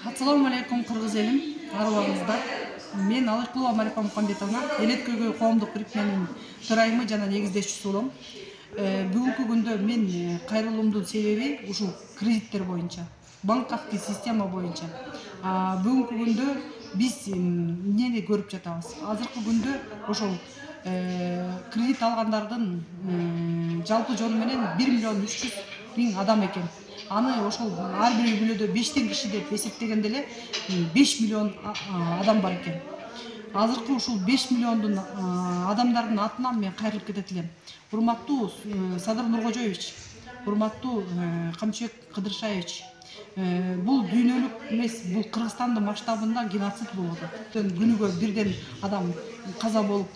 Ассаламу алейкум кыргыз элим, арыбаңыздар. Мен Алыкулова Марипа Мухамбетовна, Элет көйгөй коомдук бирикменин төрайымы жана негиздешчиси болом. Бүгүнкү күндө мен кайрылуумдун себеби ушул кредиттер боюнча, банковский система боюнча. Бүгүнкү күндө биз эмнени көрүп жатабыз? Азыркы күндө ошол кредит алгандардын жалпы жону менен 1 миллион 300 миң адам экен. Аны ошол ар бир үй-бүлөдө 5 киши деп эсептегенде эле 5 миллион адам бар экен. Азыркы ушул 5 миллиондун адамдардын атынан мен кайрылып кетет элем. Урматтуу Садыр Нуркожоевич, урматтуу Камчыбек Кыдыршаевич, бул дүйнөлүк эмес, бул Кыргызстандын масштабында геноцид болуп атат. Күнүгө бирден адам каза болуп,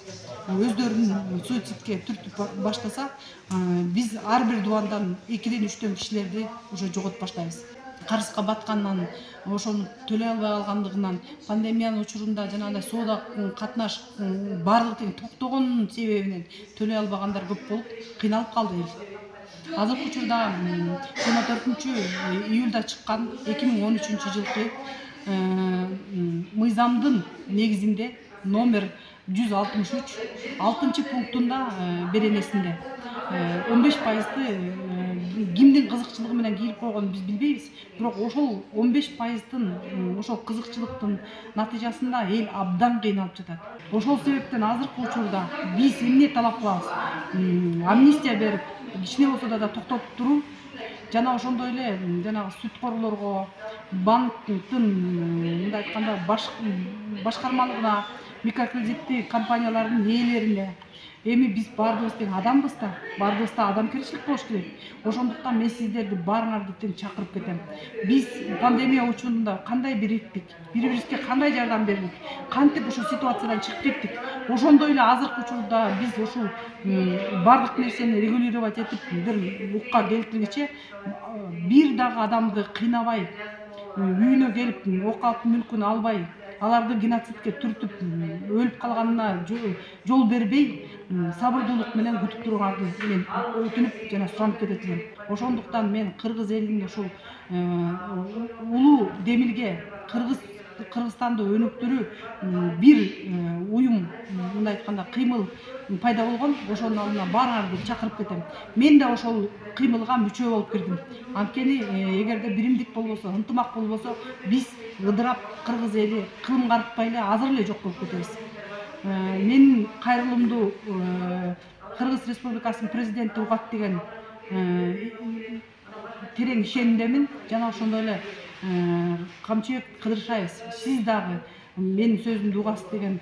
өздөрүн суицидке түртүп баштаса, биз ар бир дубандан 2-3 кишилерди уже жоготуп баштайбыз. Карызга баткандан, ошону төлөй албай калгандыгынан, пандемиянын учурунда жанагындай соода катнаш баардыгы тең токтогонунун себебинен төлөй албагандар көп болуп, кыйналып калды эл. Азыркы учурда 24-июлда чыккан 2013-жылкы мыйзамдын негизинде номер 163 6-пунктунда беренесинде 15%ды кимдин кызыкчылыгы менен кийип койгонун биз билбейбиз, бирок ошол 15%дын ошол кызыкчылыктын натыйжасында эл абдан кыйналып жатат. Ошол себептен азыркы учурда биз эмне талап кылабыз? Амнистия берип, кичине болсо да токтотуп туруу, жана ошондой эле жанагы сүткорлорго, банктын мындай айтканда башкармалыгына, микрокредиттик компаниялардын ээлерине, эми биз баардыгыбыз тең адамбыз да, баардыгыбызда адамгерчилик болуш керек. Ошондуктан мен сиздерди баарыңарды тең чакырып кетем. Биз пандемия учурунда кандай бириктик, бири-бирибизге кандай жардам бердик, кантип ушул ситуациядан чыгып кеттик. Ошондой эле азыркы учурда биз ушул бардык нерсени регулировать этип бир укка келтиргиче бир дагы адамды кыйнабай, үйүнө келип ок алып мүлкүн албай, аларды геноцидке түртүп өлүп калганына жол бербей, сабырдуулук менен күтүп тургандарды мен өтүнүп жана суранып кетет элем. Ошондуктан мен кыргыз элинин ушул улуу демилге Кыргызстанды өнүктүрүү бир уюм, мындай айтканда кыймыл пайда болгон. Ошонун алдына баарыңарды чакырып кетем. Мен да ошол кыймылга мүчө болуп кирдим. Анткени эгерде биримдик болбосо, ынтымак болбосо, биз ыдырап кыргыз эли кылым карытпай эле азыр эле жок болуп кетебиз. Менин кайрылуумду Кыргыз Республикасынын президенти угат деген терең ишенимдемин. Жана ошондой эле Камчыбек Кыдыршаев, сиз дагы менин сөзүмдү угасыз деген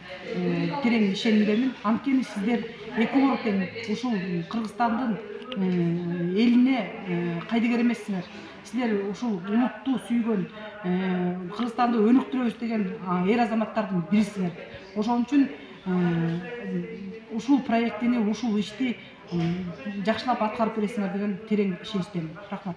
терең ишенимдемин. Анткени сиздер экөө тең ушул Кыргызстандын элине кайдыгер эмессиңер. Сиздер ушул улутту сүйгөн, Кыргызстанды өнүктүрөбүз деген эр азаматтардын бирисиңер. Ошон үчүн ушул проектини, ушул ишти жакшылап аткарып бересиңер деген терең ишеничтемин. Рахмат.